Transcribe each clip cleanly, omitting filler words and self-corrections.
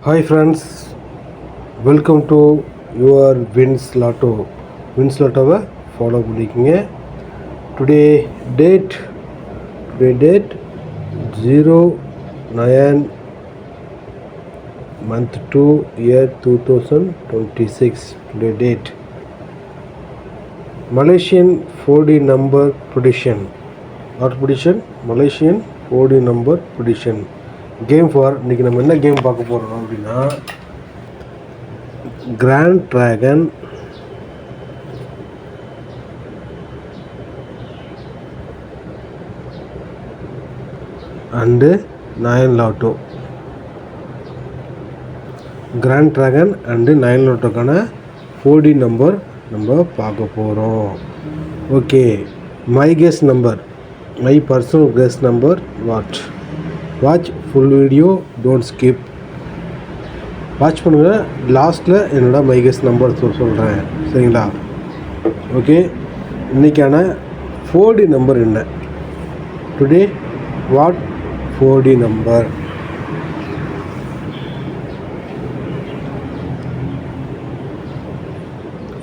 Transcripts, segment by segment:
Hi friends, welcome to your Wins Lotto. Wins Lottoவை follow பண்ணிக்கோங்க. Today date 09 month 2 year 2026. Today date Malaysian 4D number prediction. Not prediction, Malaysian 4D number prediction. Game for இன்றைக்கி நம்ம என்ன game பார்க்க போகிறோம் அப்படின்னா grand dragon and 9 lotto. Grand dragon and 9 லாட்டோக்கான 4D number நம்ம பார்க்க போகிறோம். Okay, my guess number, my personal guess number watch full video, don't skip. Watch பண்ணுங்கள், லாஸ்ட்டில் என்னோட மை கெஸ் நம்பர் சொல்கிறேன், சரிங்களா? ஓகே, இன்றைக்கான 4D நம்பர் என்ன? Today what 4D number?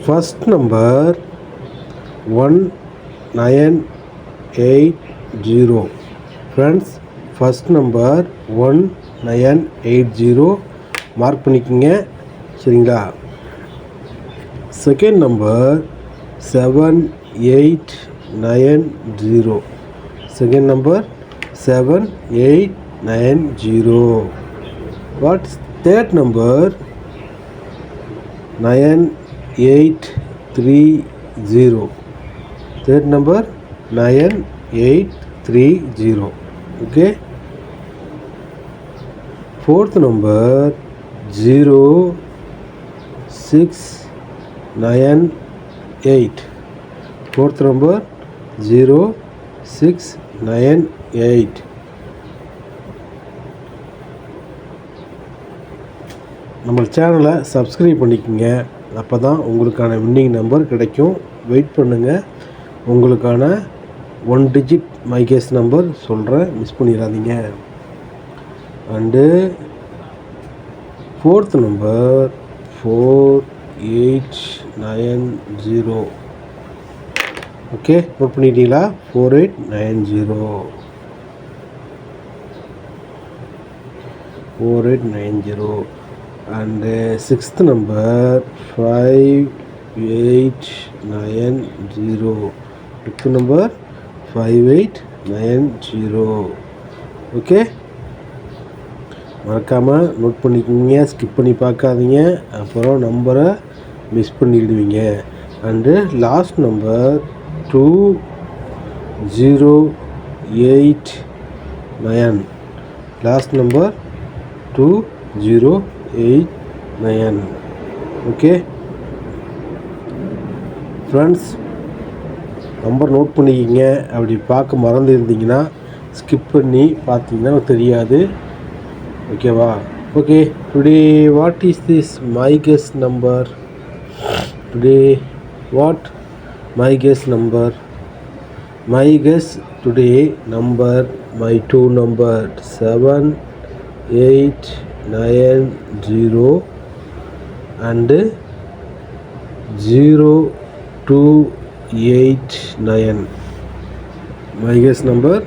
First number 1980. Friends, first number 1980 mark பண்ணிக்கோங்க, சரிங்களா? Second number 7890. Second number 7890. What's third number 9830. Third number 9830. Okay, fourth number 0698. fourth number 0698. நம்ம சேனலை சப்ஸ்கிரைப் பண்ணிக்கோங்க, அப்போ தான் உங்களுக்கான வின்னிங் நம்பர் கிடைக்கும். வெயிட் பண்ணுங்கள், உங்களுக்கான 1 digit மை கெஸ் நம்பர் சொல்கிறேன், மிஸ் பண்ணிடாதீங்க. And fourth number 4890. Okay, note பண்ணிட்டீங்களா? 4890. And sixth number 5890. Fifth number 5890. Okay, மறக்காமல் நோட் பண்ணிக்கோங்க, ஸ்கிப் பண்ணி பார்க்காதீங்க, அப்புறம் நம்பரை மிஸ் பண்ணிடுவீங்க. And last number 2089. Last number 2089. Okay friends, number note பண்ணிக்கிங்க. அப்படி பார்க்க மறந்து இருந்தீங்கன்னா ஸ்கிப் பண்ணி பார்த்தீங்கன்னா தெரியாது, ஓகேவா? Okay, today what is this my guess number? Today what my guess number? My guess today number, my 2 number 7890 and 0289. My guess number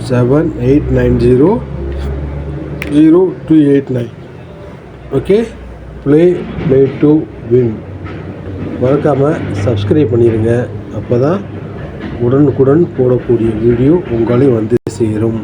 7890 0289. Okay, play to win. மறக்காமல் சப்ஸ்கிரைப் பண்ணிடுங்க, அப்போ தான் உடனுக்குடன் போடக்கூடிய வீடியோ உங்களை வந்து சேரும்.